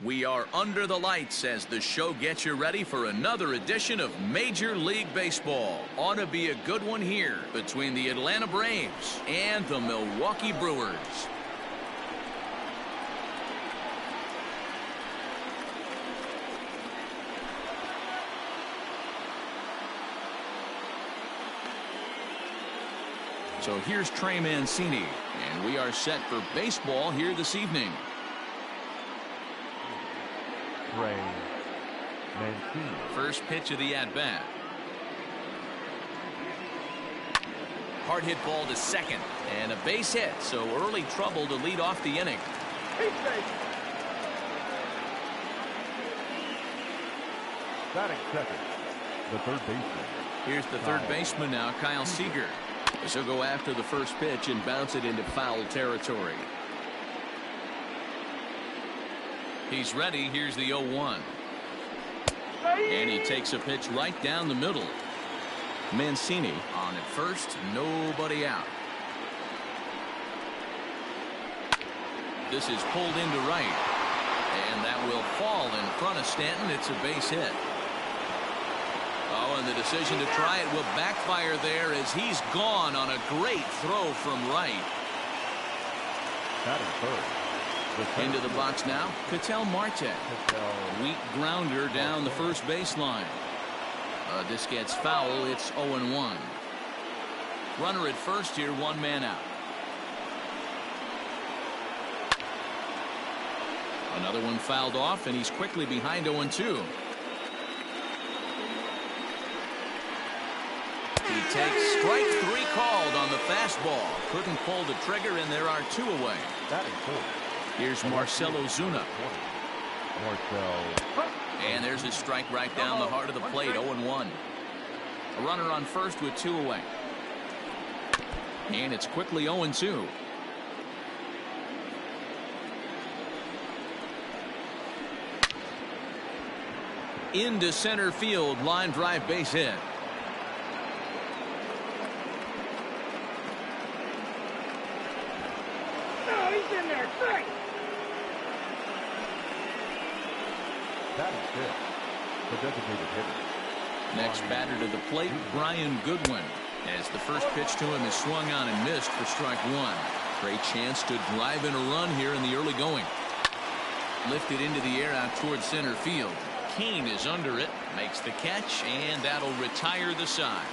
We are under the lights as the show gets you ready for another edition of Major League Baseball. Ought to be a good one here between the Atlanta Braves and the Milwaukee Brewers. So here's Trey Mancini, and we are set for baseball here this evening. Trey Mancini. First pitch of the at-bat. Hard hit ball to second, and a base hit, so early trouble to lead off the inning. Batting second, the third baseman. Here's the third baseman now, Kyle Seager. So go after the first pitch and bounce it into foul territory. He's ready. Here's the 0-1. And he takes a pitch right down the middle. Mancini on at first, nobody out. This is pulled into right. And that will fall in front of Stanton. It's a base hit. Oh, and the decision to try it will backfire there as he's gone on a great throw from right. Batting third. Into the box now, Ketel Marte. Weak grounder down the first baseline. This gets foul. It's 0-1. Runner at first here, one man out. Another one fouled off, and he's quickly behind 0-2. He takes strike three called on the fastball. Couldn't pull the trigger, and there are two away. That is cool. Here's Marcell Ozuna. Marcell. And there's his strike right down the heart of the plate, 0-1. A runner on first with two away. And it's quickly 0-2. Into center field, line drive base hit. That is good. The designated hitter. Next batter to the plate, Brian Goodwin. As the first pitch to him is swung on and missed for strike one. Great chance to drive in a run here in the early going. Lifted into the air out towards center field. Kane is under it, makes the catch, and that'll retire the side.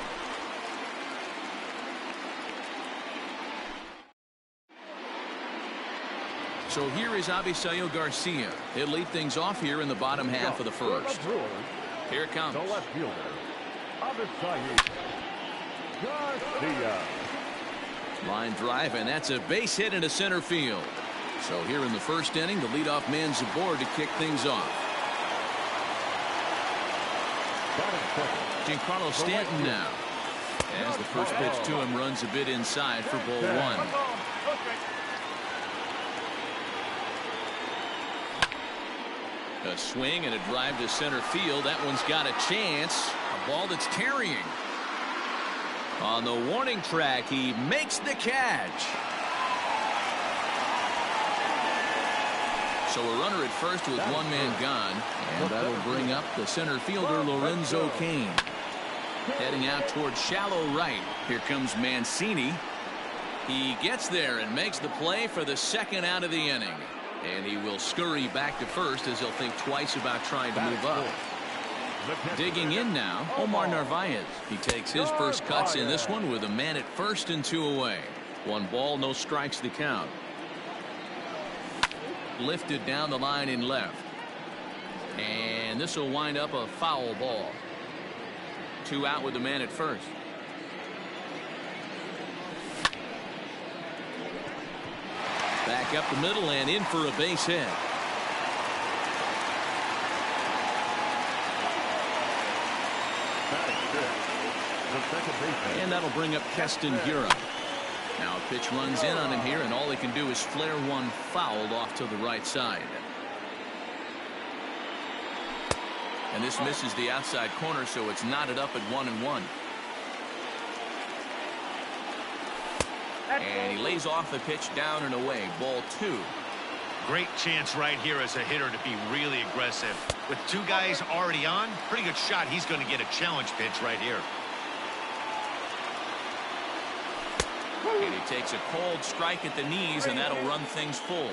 So here is Avisail Garcia. He'll lead things off here in the bottom half of the first. Here it comes. The left fielder, Avisail Garcia. Line drive, and that's a base hit into center field. So here in the first inning, the leadoff man's aboard to kick things off. Giancarlo Stanton now. As the first pitch to him runs a bit inside for ball one. A swing and a drive to center field. That one's got a chance. A ball that's carrying. On the warning track, he makes the catch. So a runner at first with one man gone. And that'll bring up the center fielder, Lorenzo Cain. Heading out towards shallow right. Here comes Mancini. He gets there and makes the play for the second out of the inning. And he will scurry back to first as he'll think twice about trying to move up. Digging in now, Omar Narvaez. He takes his first cuts in this one with a man at first and two away. One ball, no strikes to count. Lifted down the line in left. And this will wind up a foul ball. Two out with the man at first. Back up the middle and in for a base hit. And that'll bring up Keston Hiura. Now a pitch runs in on him here, and all he can do is flare one fouled off to the right side. And this misses the outside corner, so it's knotted up at 1-1. And he lays off the pitch down and away. Ball two. Great chance right here as a hitter to be really aggressive. With two guys already on, pretty good shot. He's going to get a challenge pitch right here. And he takes a cold strike at the knees, and that'll run things full.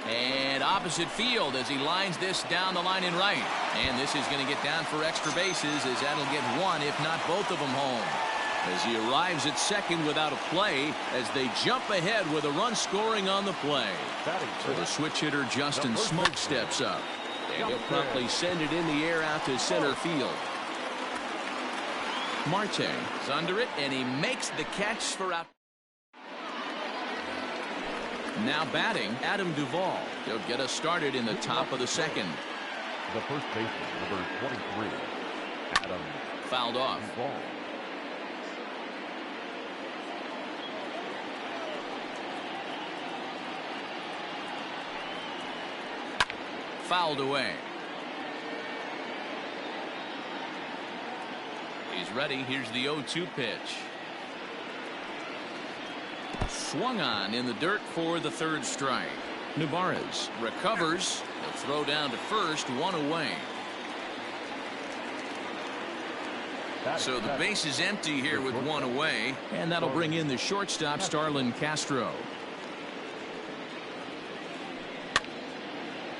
And opposite field as he lines this down the line in right. And this is going to get down for extra bases as that'll get one, if not both of them, home. As he arrives at second without a play as they jump ahead with a run scoring on the play. So the switch hitter Justin Smoke steps up. And he'll promptly send it in the air out to center field. Marte is under it, and he makes the catch for out. Now batting, Adam Duvall. He'll get us started in the top of the second. The first baseman, number 23, Adam. Fouled off. Duvall. Fouled away. He's ready. Here's the 0-2 pitch. Swung on in the dirt for the third strike. Narvaez recovers. He'll throw down to first, one away. So the base is empty here with one away, and that'll bring in the shortstop Starlin Castro.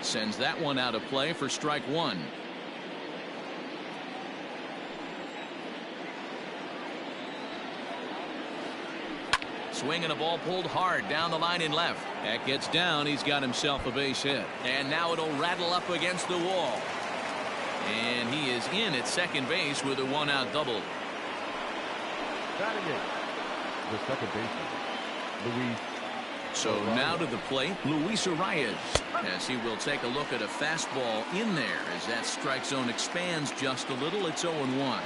Sends that one out of play for strike one. Swinging a ball pulled hard down the line in left. That gets down. He's got himself a base hit. And now it'll rattle up against the wall. And he is in at second base with a one-out double. Batting in, the second baseman, Luis. So now to the plate, Luis Arias, as he will take a look at a fastball in there as that strike zone expands just a little. It's 0-1.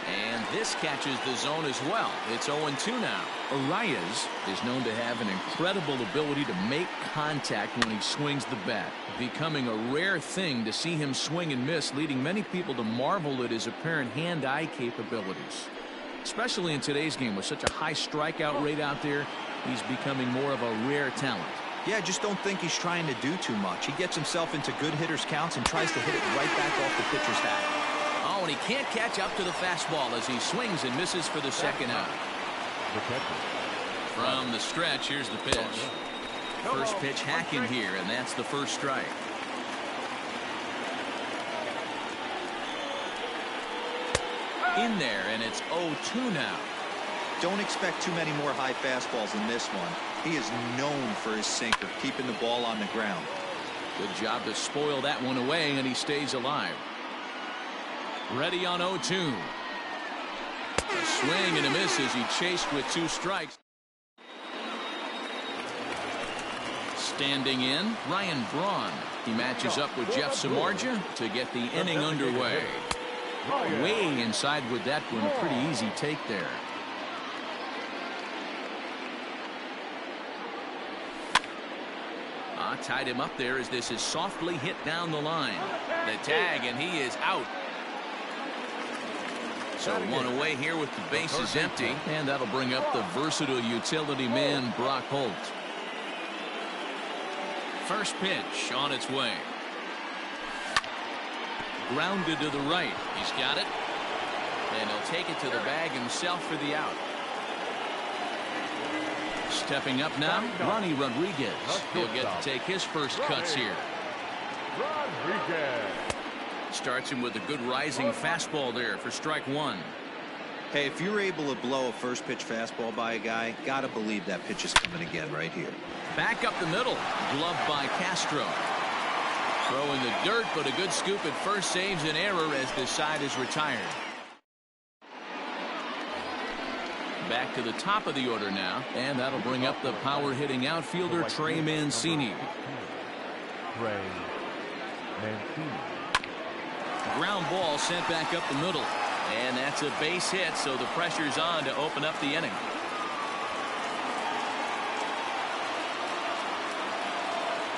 And this catches the zone as well. It's 0-2 now. Arias is known to have an incredible ability to make contact when he swings the bat, becoming a rare thing to see him swing and miss, leading many people to marvel at his apparent hand-eye capabilities. Especially in today's game with such a high strikeout rate out there, he's becoming more of a rare talent. Yeah, I just don't think he's trying to do too much. He gets himself into good hitters' counts and tries to hit it right back off the pitcher's hat. Oh, and he can't catch up to the fastball as he swings and misses for the second out. From the stretch, here's the pitch. First pitch hacking here, and that's the first strike. In there, and it's 0-2 now. Don't expect too many more high fastballs in this one. He is known for his sinker, keeping the ball on the ground. Good job to spoil that one away, and he stays alive. Ready on 0-2. A swing and a miss as he chased with two strikes. Standing in, Ryan Braun. He matches up with Jeff Samardzija to get the inning underway. Way inside with that one. Pretty easy take there. Tied him up there as this is softly hit down the line. The tag, and he is out. So one away here with the bases empty, and that'll bring up the versatile utility man Brock Holt. First pitch on its way. Grounded to the right. He's got it. And he'll take it to the bag himself for the out. Stepping up now, Ronnie Rodriguez. He'll get to take his first cuts here. Rodriguez starts him with a good rising fastball there for strike one. Hey, if you're able to blow a first pitch fastball by a guy, gotta believe that pitch is coming again right here. Back up the middle, gloved by Castro. Throwing the dirt, but a good scoop at first saves an error as this side is retired. Back to the top of the order now, and that'll bring up the power hitting outfielder Trey Mancini. Ground ball sent back up the middle, and that's a base hit, so the pressure's on to open up the inning.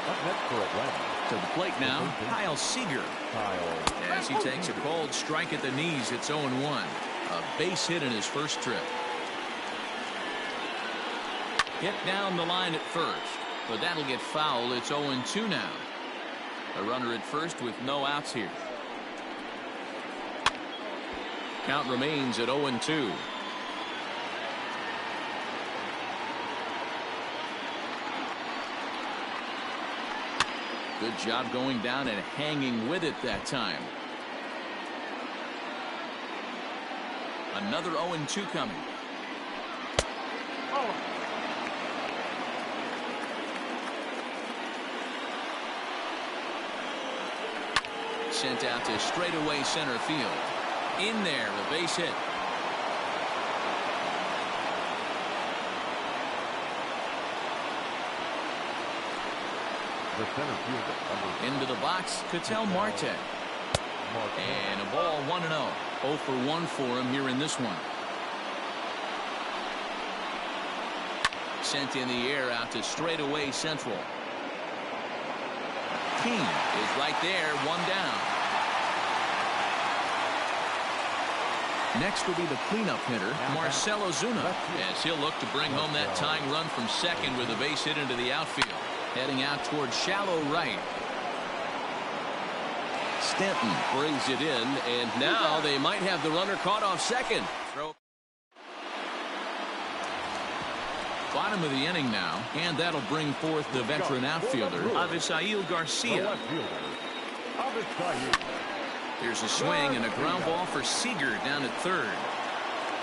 Up next for Atlanta. To the plate now, Kyle Seager. As he takes a cold strike at the knees, it's 0-1. A base hit in his first trip. Hit down the line at first, but that'll get foul. It's 0-2 now. A runner at first with no outs here. Count remains at 0-2. Good job going down and hanging with it that time. Another 0-2 coming. Sent out to straightaway center field. In there, a base hit. The center fielder, Into the box, Ketel Marte. And a ball 1-0. 0 for 1 for him here in this one. Sent in the air out to straightaway central. King is right there, 1 down. Next will be the cleanup hitter, Marcell Ozuna, as he'll look to bring home that tying run from second with a base hit into the outfield. Heading out towards shallow right. Stanton brings it in, and now they might have the runner caught off second. Throw. Bottom of the inning now, and that'll bring forth the veteran outfielder, Avisail Garcia. Here's a swing and a ground ball for Seager down at third.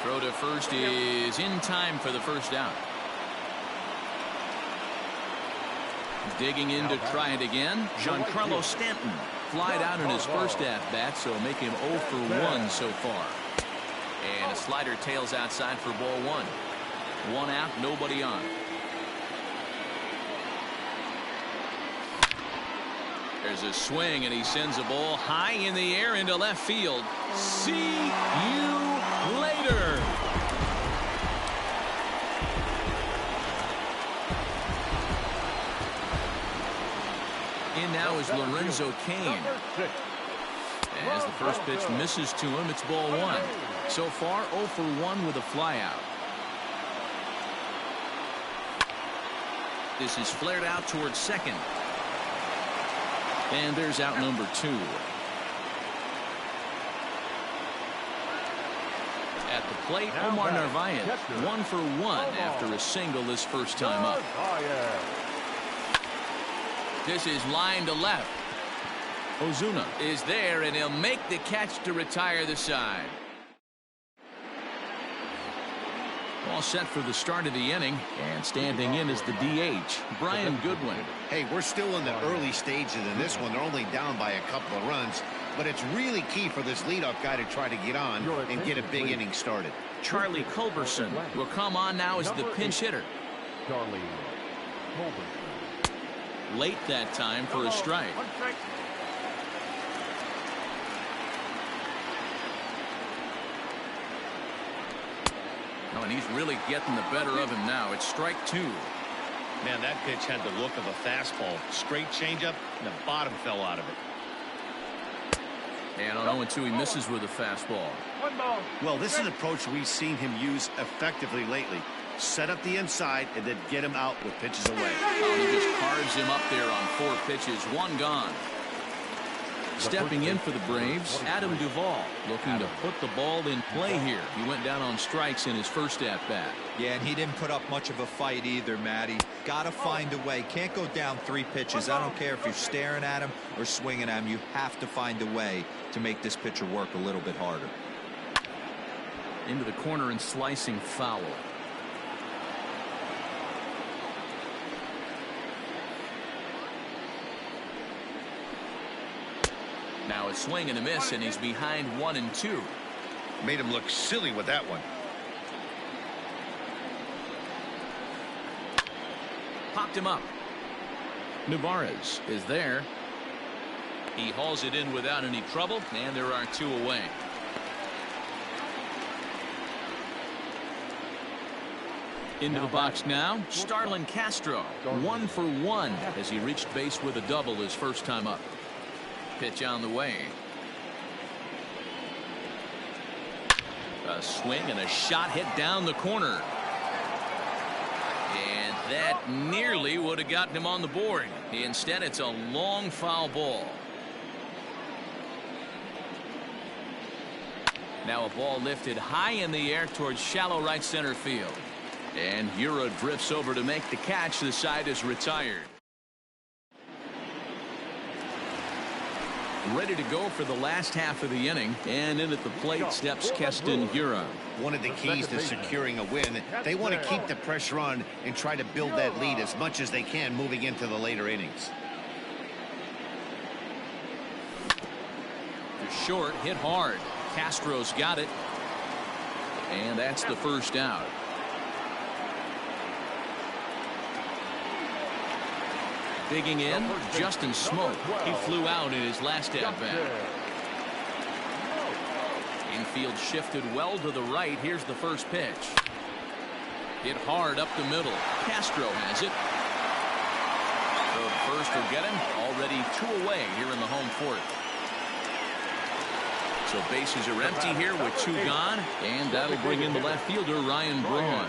Throw to first is in time for the first out. Digging in to try it again, Giancarlo Stanton. Flied out in his first at-bat, so make him 0 for 1 so far. And a slider tails outside for ball 1. 1 out, nobody on. There's a swing, and he sends a ball high in the air into left field. See you later. In now is Lorenzo Cain. As the first pitch misses to him, it's ball 1. So far, 0 for 1 with a flyout. This is flared out towards second. And there's out number 2. At the plate, Omar Narvaez, 1 for 1 after a single this first time up. This is line to left. Ozuna is there, and he'll make the catch to retire the side. All set for the start of the inning, and standing in is the DH, Brian Goodwin. Hey, we're still in the early stages in this one. They're only down by a couple of runs, but it's really key for this leadoff guy to try to get on and get a big inning started. Charlie Culberson will come on now as the pinch hitter. Charlie Culberson. Late that time for a strike. Oh, and he's really getting the better of him now. It's strike 2. Man, that pitch had the look of a fastball. Straight changeup, and the bottom fell out of it. And on 0-2, he misses with a fastball. Well, this is an approach we've seen him use effectively lately. Set up the inside and then get him out with pitches away. Oh, he just carves him up there on 4 pitches. 1 gone. Stepping in for the Braves, Adam Duvall, looking to put the ball in play here. He went down on strikes in his first at-bat. Yeah, and he didn't put up much of a fight either, Matty. Got to find a way. Can't go down 3 pitches. I don't care if you're staring at him or swinging at him. You have to find a way to make this pitcher work a little bit harder. Into the corner and slicing foul. Now a swing and a miss, and he's behind 1-2. Made him look silly with that one. Popped him up. Nevarez is there. He hauls it in without any trouble, and there are 2 away. Into the box now, Starlin Castro, 1 for 1 as he reached base with a double his first time up. Pitch on the way. A swing and a shot hit down the corner. And that nearly would have gotten him on the board. Instead, it's a long foul ball. Now a ball lifted high in the air towards shallow right center field. And Hura drifts over to make the catch. The side is retired. Ready to go for the last half of the inning, and in at the plate steps Keston Hura. One of the keys to securing a win, they want to keep the pressure on and try to build that lead as much as they can moving into the later innings. To short, hit hard. Castro's got it, and that's the first out. Digging in, Justin Smoke. He flew out in his last at-bat. Infield shifted well to the right. Here's the first pitch. Hit hard up the middle. Castro has it. Third first will get him. Already 2 away here in the home fourth. So bases are empty here with 2 gone. And that'll bring in the left fielder, Ryan Braun.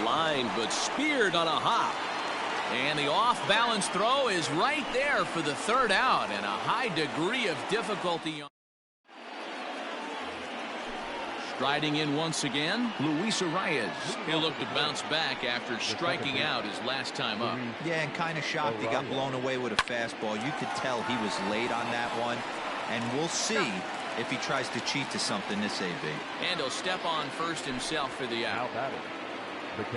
Line, but speared on a hop. And the off-balance throw is right there for the third out, and a high degree of difficulty. Striding in once again, Luis Arias. He'll look to bounce back after striking out his last time up. Yeah, and kind of shocked he got blown away with a fastball. You could tell he was late on that one, and we'll see if he tries to cheat to something this AB. And he'll step on first himself for the out.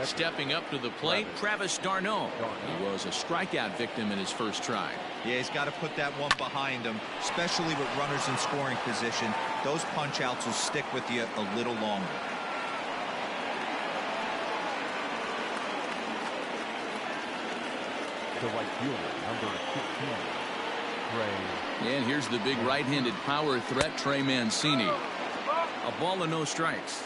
Stepping up to the plate, Travis d'Arnaud. He was a strikeout victim in his first try. Yeah, he's got to put that one behind him, especially with runners in scoring position. Those punch outs will stick with you a little longer. The right fielder, number 15, Trey. And here's the big right-handed power threat, Trey Mancini. A ball and no strikes.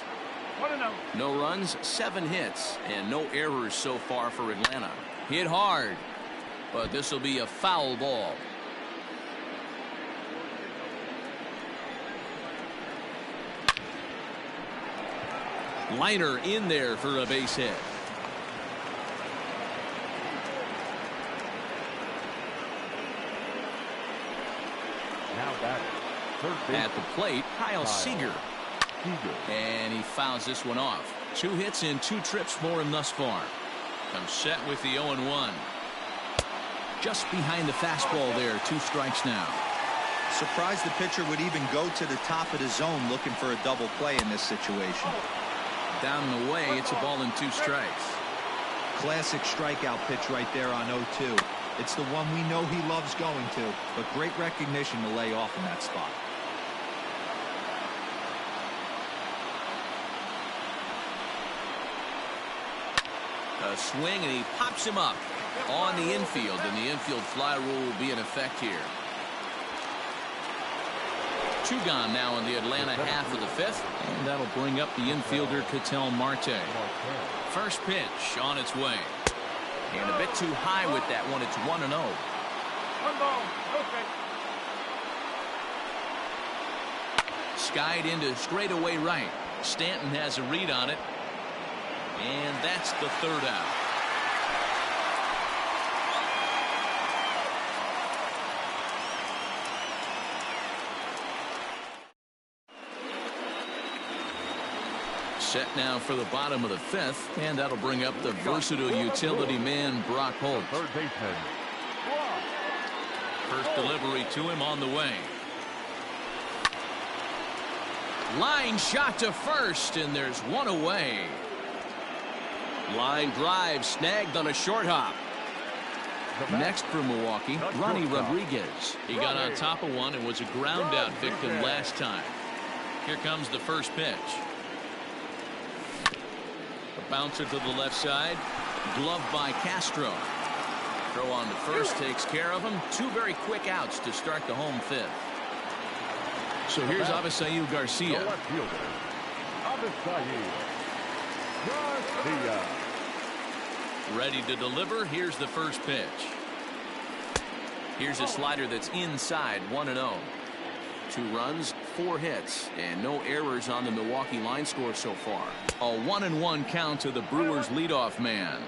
No runs, 7 hits, and no errors so far for Atlanta. Hit hard, but this will be a foul ball. Liner in there for a base hit. Now batting, third base. At the plate, Kyle Seager. And he fouls this one off. 2 hits in 2 trips for him thus far. Comes set with the 0-1. Just behind the fastball there. 2 strikes now. Surprised the pitcher would even go to the top of the zone looking for a double play in this situation. Down and away, it's a ball and 2 strikes. Classic strikeout pitch right there on 0-2. It's the one we know he loves going to, but great recognition to lay off in that spot. A swing, and he pops him up on the infield, and the infield fly rule will be in effect here. 2 gone now in the Atlanta half of the 5th, and that'll bring up the infielder Ketel Marte. First pitch on its way, and a bit too high with that one. It's 1-0. 1 ball, okay. Skied into straightaway right. Stanton has a read on it. And that's the third out. Set now for the bottom of the 5th, and that'll bring up the versatile utility man Brock Holt. Third baseman. First delivery to him on the way. Line shot to first, and there's 1 away. Line drive snagged on a short hop. Next for Milwaukee, Ronnie Rodriguez. He got on top of one and was a ground out victim last time. Here comes the first pitch. A bouncer to the left side. Gloved by Castro. Throw on to first takes care of him. 2 very quick outs to start the home 5th. So here's Avisail Garcia. The left fielder, Avisail Garcia. Ready to deliver. Here's the first pitch. Here's a slider that's inside. 1-0. 2 runs, 4 hits, and no errors on the Milwaukee line score so far. A 1-1 count to the Brewers leadoff man.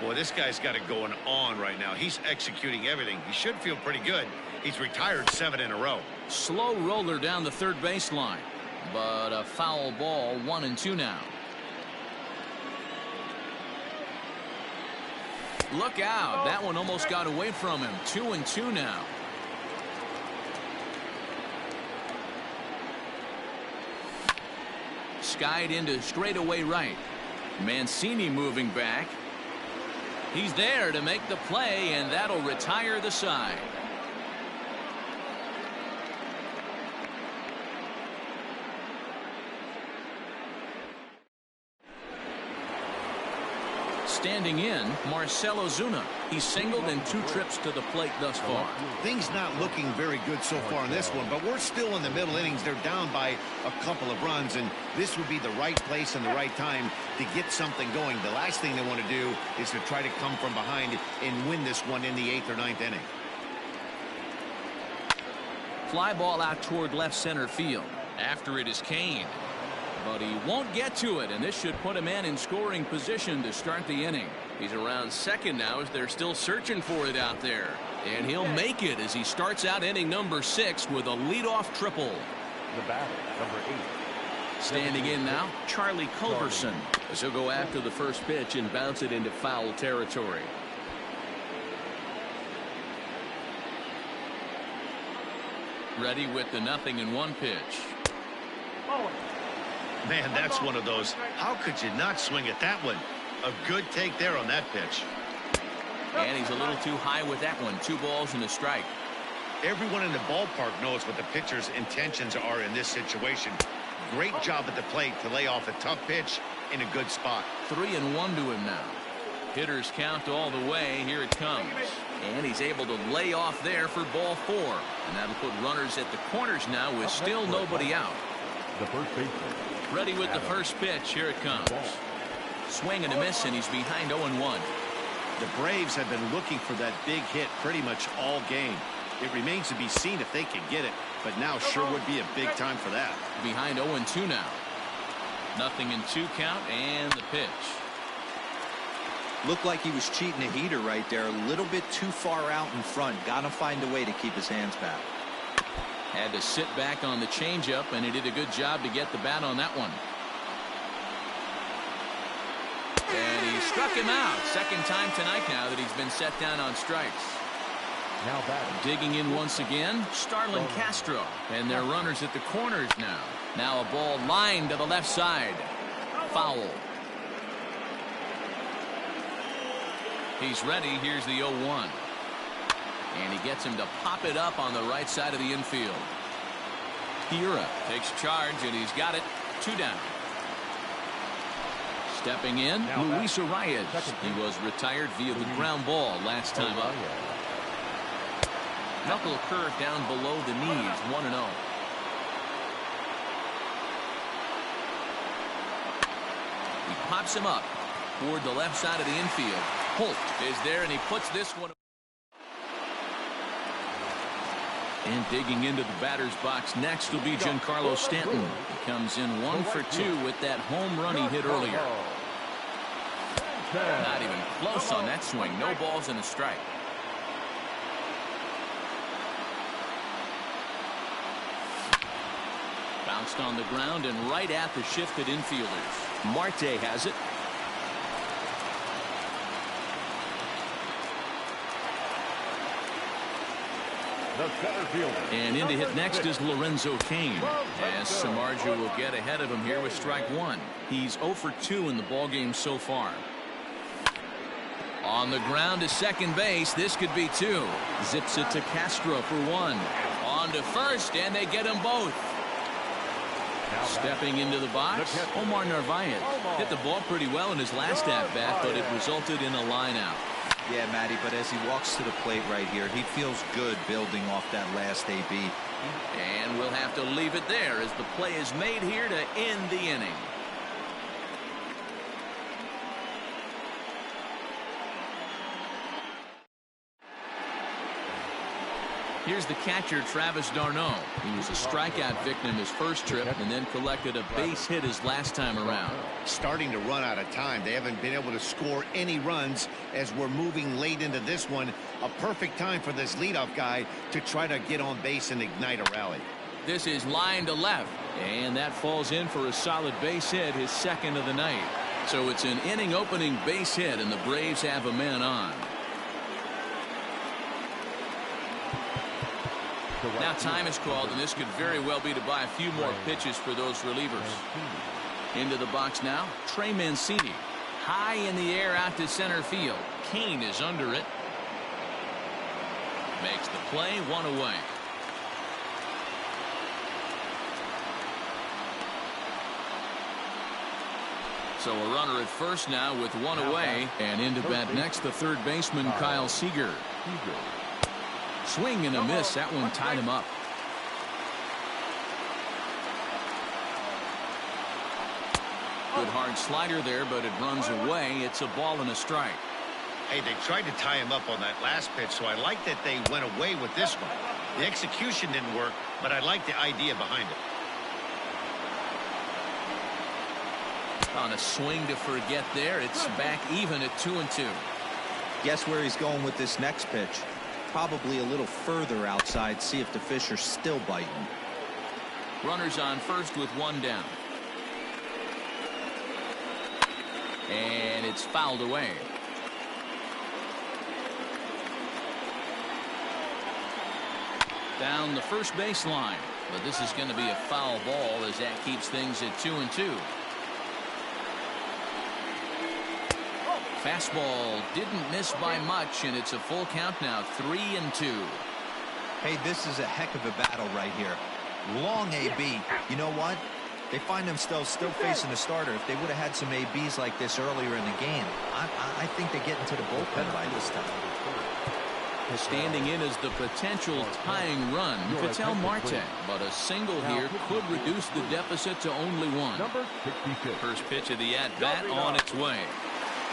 Boy, this guy's got it going on right now. He's executing everything. He should feel pretty good. He's retired 7 in a row. Slow roller down the third baseline, but a foul ball. 1-2 now. Look out. That one almost got away from him. 2-2 now. Skied into straightaway right. Mancini moving back. He's there to make the play, and that'll retire the side. Standing in, Marcell Ozuna. He's singled in 2 trips to the plate thus far. Things not looking very good so far in this one, but we're still in the middle innings. They're down by a couple of runs, and this would be the right place and the right time to get something going. The last thing they want to do is to try to come from behind and win this one in the 8th or 9th inning. Fly ball out toward left center field. After it is Kane. But he won't get to it, and this should put a man in scoring position to start the inning. He's around second now as they're still searching for it out there. And he'll make it as he starts out inning number 6 with a leadoff triple. The batter, number 8. Standing in now, Charlie Culberson. As he'll go after the first pitch and bounce it into foul territory. Ready with the 0-1 pitch. Man, that's one of those. How could you not swing at that one? A good take there on that pitch. And he's a little too high with that one. 2 balls and a strike. Everyone in the ballpark knows what the pitcher's intentions are in this situation. Great job at the plate to lay off a tough pitch in a good spot. 3-1 to him now. Hitters count all the way. Here it comes. And he's able to lay off there for ball 4. And that'll put runners at the corners now with still nobody out. The first baseman. Ready with the first pitch. Here it comes. Swing and a miss, and he's behind 0-1. The Braves have been looking for that big hit pretty much all game. It remains to be seen if they can get it, but now sure would be a big time for that. Behind 0-2 now. 0-2 count, and the pitch. Looked like he was cheating a heater right there. A little bit too far out in front. Got to find a way to keep his hands back. Had to sit back on the changeup, and he did a good job to get the bat on that one. And he struck him out. Second time tonight now that he's been set down on strikes. Now batting. Digging in once again, Starlin Castro. And they're runners at the corners now. Now a ball lined to the left side. Foul. He's ready. Here's the 0-1. And he gets him to pop it up on the right side of the infield. Hira takes charge, and he's got it. 2 down. Stepping in, Luis Arias. He was retired via the ground ball last time up. Knuckle curve down below the knees. 1-0. He pops him up toward the left side of the infield. Holt is there, and he puts this one. And digging into the batter's box next will be Giancarlo Stanton. He comes in 1 for 2 with that home run he hit earlier. Not even close on that swing. No balls and a strike. Bounced on the ground and right at the shifted infielders. Marte has it. The center fielder. And in to hit next is Lorenzo Cain, as Samardzija will get ahead of him here with strike 1. He's 0 for 2 in the ballgame so far. On the ground to second base. This could be 2. Zips it to Castro for 1. On to first, and they get them both. Stepping into the box, Omar Narvaez hit the ball pretty well in his last at-bat, but it resulted in a line out. Yeah, Matty, but as he walks to the plate right here, he feels good building off that last AB. And we'll have to leave it there as the play is made here to end the inning. Here's the catcher, Travis d'Arnaud. He was a strikeout victim his first trip and then collected a base hit his last time around. Starting to run out of time. They haven't been able to score any runs as we're moving late into this one. A perfect time for this leadoff guy to try to get on base and ignite a rally. This is line to left, and that falls in for a solid base hit, his second of the night. So it's an inning opening base hit, and the Braves have a man on. Now time is called, and this could very well be to buy a few more pitches for those relievers. Into the box now, Trey Mancini. High in the air out to center field. Kane is under it. Makes the play, one away. So a runner at first now with one away, and into bat next the third baseman Kyle Seager. Swing and a miss. That one tied him up. Good hard slider there, but it runs away. It's a ball and a strike. Hey, they tried to tie him up on that last pitch, so I like that they went away with this one. The execution didn't work, but I like the idea behind it. On a swing to forget there, it's back even at 2-2. Guess where he's going with this next pitch? Probably a little further outside. See if the fish are still biting. Runners on first with one down. And it's fouled away. Down the first baseline. But this is going to be a foul ball as that keeps things at 2-2. Fastball didn't miss by much, and it's a full count now, 3-2. Hey, this is a heck of a battle right here. Long AB. You know what? They find themselves still facing a starter. If they would have had some ABs like this earlier in the game, I think they get into the bullpen by this time. Standing in as the potential tying run, Ketel Marte, but a single here could reduce the deficit to only one. First pitch of the at-bat on its way.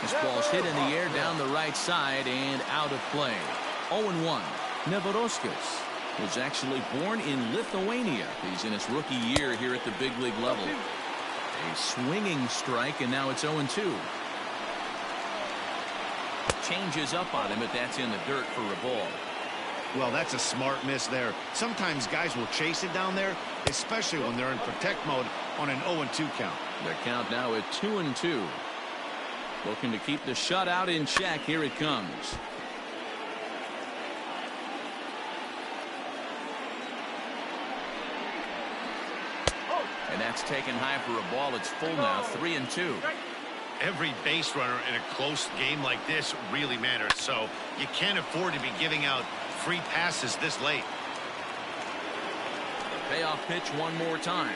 This ball's hit in the air down the right side and out of play. 0-1. Neverauskas was actually born in Lithuania. He's in his rookie year here at the big league level. A swinging strike, and now it's 0-2. Changes up on him, but that's in the dirt for a ball. Well, that's a smart miss there. Sometimes guys will chase it down there, especially when they're in protect mode on an 0-2 count. The count now at 2-2. Looking to keep the shutout in check. Here it comes. And that's taken high for a ball. It's full now, 3-2. Every base runner in a close game like this really matters, so you can't afford to be giving out free passes this late. The payoff pitch one more time.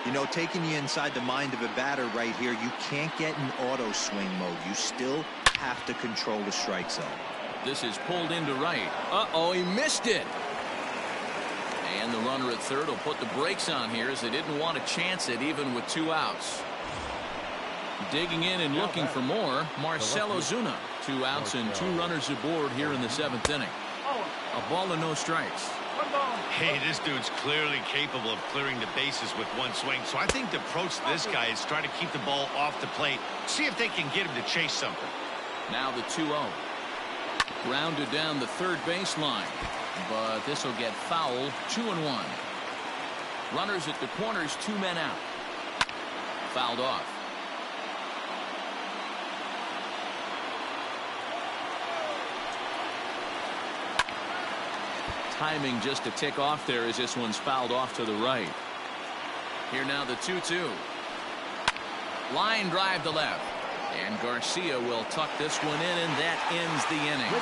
You know, taking you inside the mind of a batter right here, you can't get in auto swing mode. You still have to control the strike zone. This is pulled into right. Uh-oh, he missed it. And the runner at third will put the brakes on here as they didn't want to chance it even with 2 outs. Digging in and looking for more, Marcell Ozuna. 2 outs and 2 runners aboard here in the 7th inning. A ball and no strikes. Hey, this dude's clearly capable of clearing the bases with one swing, so I think the approach to this guy is try to keep the ball off the plate, see if they can get him to chase something. Now the 2-0. Grounded down the third baseline, but this will get foul. 2-1. Runners at the corners, 2 men out. Fouled off. Timing just a tick off there as this one's fouled off to the right. Here now the 2-2. Line drive to left. And Garcia will tuck this one in, and that ends the inning.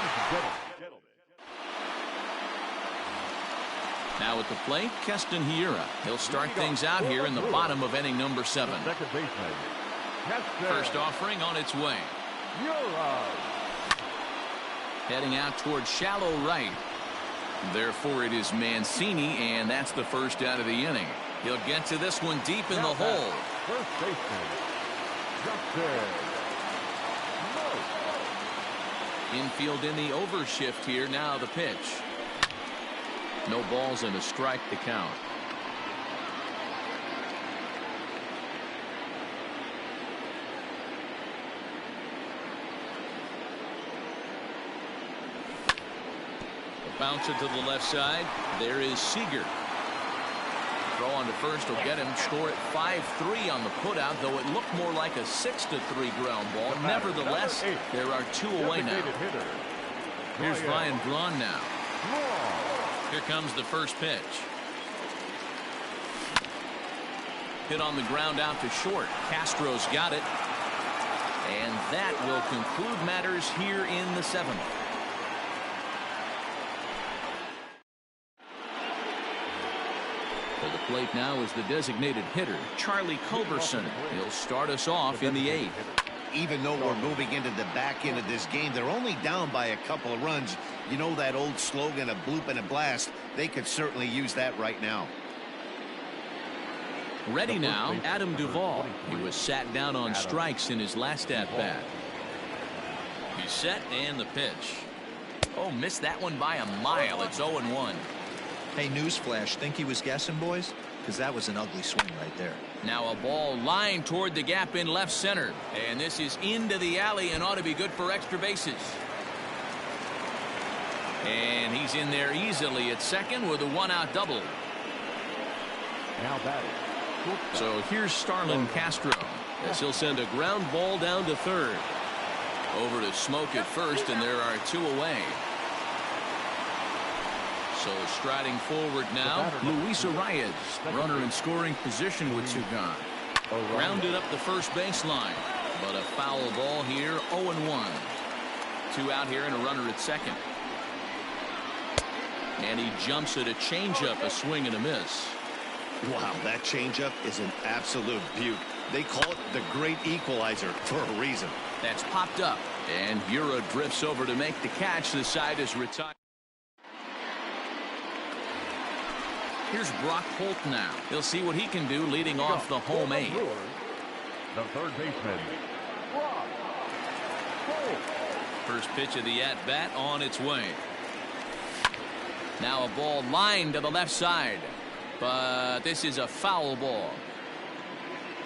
Now at the plate, Keston Hiura. He'll start things out here in the bottom of inning number 7. First offering on its way. Heading out towards shallow right. Therefore, it is Mancini, and that's the first out of the inning. He'll get to this one deep in the hole. Infield in the overshift here. Now the pitch. No balls and a strike to count. A bouncer to the left side. There is Seager. Throw on to first will get him. Score at 5-3 on the putout, though it looked more like a 6-3 ground ball. Nevertheless, there are 2 away now. Here's Ryan Braun now. Here comes the first pitch. Hit on the ground out to short. Castro's got it. And that will conclude matters here in the 7th. To the plate now is the designated hitter, Charlie Culberson. He'll start us off in the 8th. Even though we're moving into the back end of this game, they're only down by a couple of runs. You know that old slogan, a bloop and a blast. They could certainly use that right now. Ready now, Adam Duvall. He was sat down on strikes in his last at-bat. He's set and the pitch. Oh, missed that one by a mile. It's 0-1. Hey, newsflash, think he was guessing, boys? Because that was an ugly swing right there. Now a ball lined toward the gap in left center. And this is into the alley and ought to be good for extra bases. And he's in there easily at second with a 1-out double. Now batting. So here's Starlin Castro as he'll send a ground ball down to third. Over to Smoke at first, and there are 2 away. So striding forward now, Luis Arias, runner in scoring position with 2 gone. Grounded up the first baseline, but a foul ball here, 0-1. 2 out here and a runner at second. And he jumps at a changeup, a swing and a miss. Wow, that changeup is an absolute beaut. They call it the great equalizer for a reason. That's popped up, and Ura drifts over to make the catch. The side is retired. Here's Brock Holt now. He'll see what he can do leading off the home 8. The third baseman, Brock Holt. First pitch of the at-bat on its way. Now a ball lined to the left side. But this is a foul ball.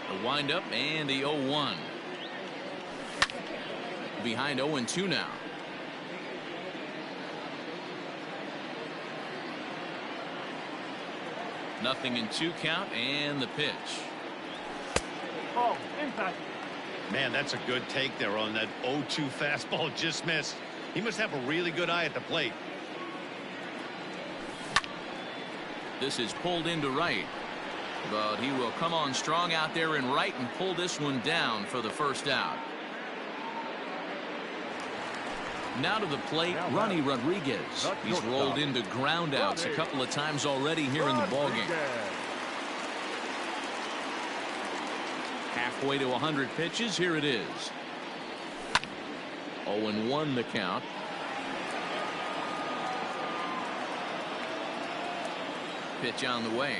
The windup and the 0-1. Behind 0-2 now. Nothing in 2 count and the pitch. Oh, impact. Man, that's a good take there on that 0-2 fastball. Just missed. He must have a really good eye at the plate. This is pulled into right, but he will come on strong out there in right and pull this one down for the first out. Now to the plate, Ronnie Rodriguez. He's rolled into ground outs a couple of times already here in the ballgame. Halfway to 100 pitches, here it is. 0-1 the count. Pitch on the way.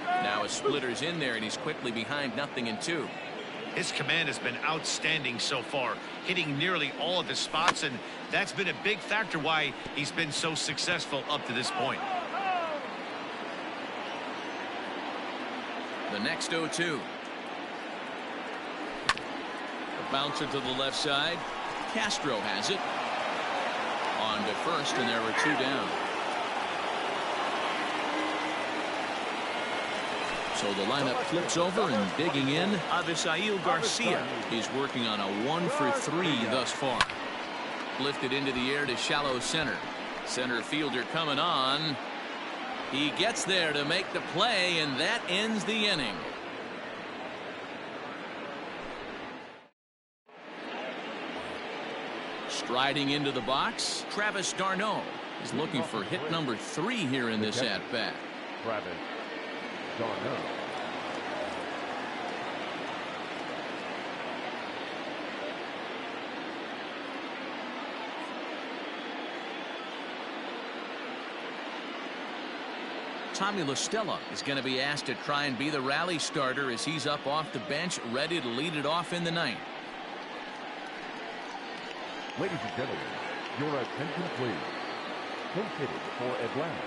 Now a splitter's in there and he's quickly behind 0-2. His command has been outstanding so far, hitting nearly all of the spots, and that's been a big factor why he's been so successful up to this point. The next 0-2. A bouncer to the left side. Castro has it. On to first, and there are 2 down. So the lineup flips over and digging in. Avisail Garcia. He's working on a 1-for-3 thus far. Lifted into the air to shallow center. Center fielder coming on. He gets there to make the play, and that ends the inning. Striding into the box, Travis d'Arnaud is looking for hit number 3 here in this at-bat. Travis d'Arnaud. Tommy La Stella is going to be asked to try and be the rally starter as he's up off the bench ready to lead it off in the 9th. Ladies and gentlemen, your attention please. Close hitting for Atlanta,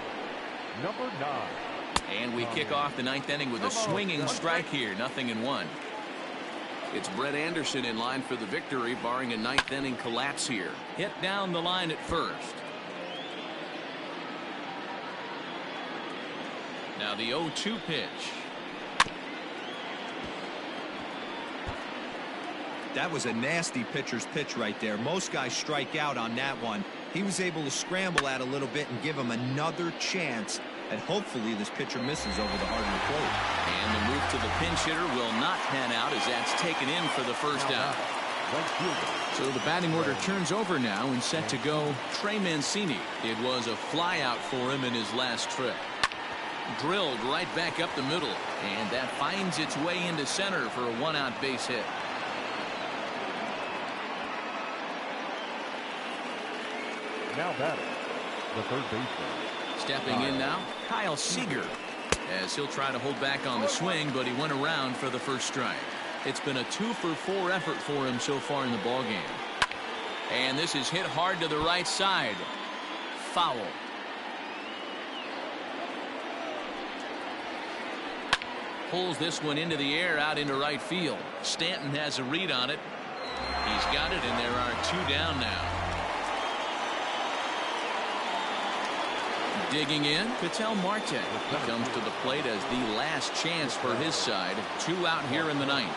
number 9. And we kick off the 9th inning with a swinging strike here, 0-1. It's Brett Anderson in line for the victory, barring a 9th inning collapse here. Hit down the line at first. Now the 0-2 pitch. That was a nasty pitcher's pitch right there. Most guys strike out on that one. He was able to scramble at a little bit and give him another chance. And hopefully this pitcher misses over the heart of the plate. And the move to the pinch hitter will not pan out as that's taken in for the first out. So the batting order turns over now and set to go Trey Mancini. It was a fly out for him in his last trip. Drilled right back up the middle, and that finds its way into center for a 1-out base hit. Now batting, the third baseman. Stepping in now, Kyle Seager, as he'll try to hold back on the swing, but he went around for the first strike. It's been a 2-for-4 effort for him so far in the ballgame. And this is hit hard to the right side. Foul. Pulls this one into the air out into right field. Stanton has a read on it. He's got it, and there are 2 down now. Digging in, Ketel Marte. He comes to the plate as the last chance for his side. 2 out here in the 9th.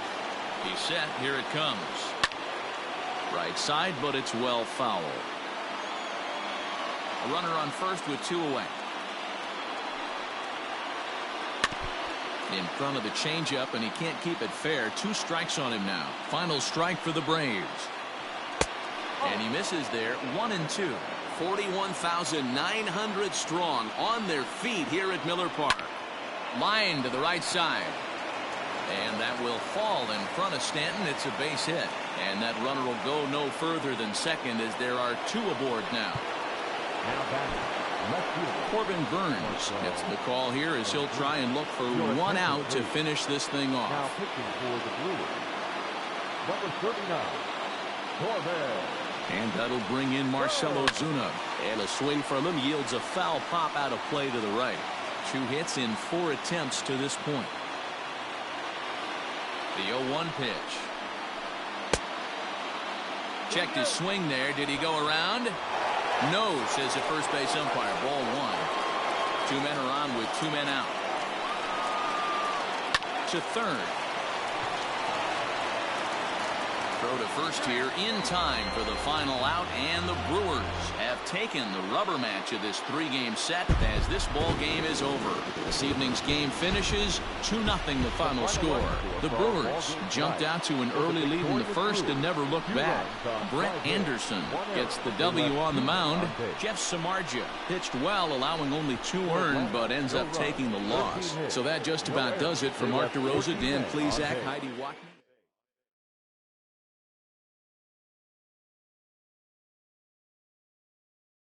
He's set. Here it comes. Right side, but it's well foul. A runner on first with 2 away. In front of the changeup, and he can't keep it fair. 2 strikes on him now. Final strike for the Braves. And he misses there. 1-2. 41,900 strong on their feet here at Miller Park. Line to the right side. And that will fall in front of Stanton. It's a base hit. And that runner will go no further than second as there are 2 aboard now. Corbin Burns gets the call here as he'll try and look for 1 out to finish this thing off. Now pitching for the Brewers, number 39, Corbin. And that'll bring in Marcell Ozuna. And a swing from him yields a foul pop out of play to the right. 2 hits in 4 attempts to this point. The 0-1 pitch. Checked his swing there. Did he go around? No, says the first base umpire. Ball 1. 2 men are on with 2 men out. To third. Throw to first here in time for the final out, and the Brewers have taken the rubber match of this 3-game set as this ball game is over. This evening's game finishes 2-0 the final score. The Brewers jumped out to an early lead in the first and never looked back. Brett Anderson gets the W on the mound. Jeff Samardzija pitched well, allowing only 2 earned, but ends up taking the loss. So that just about does it for Mark DeRosa, Dan Plesac, Heidi Watkins.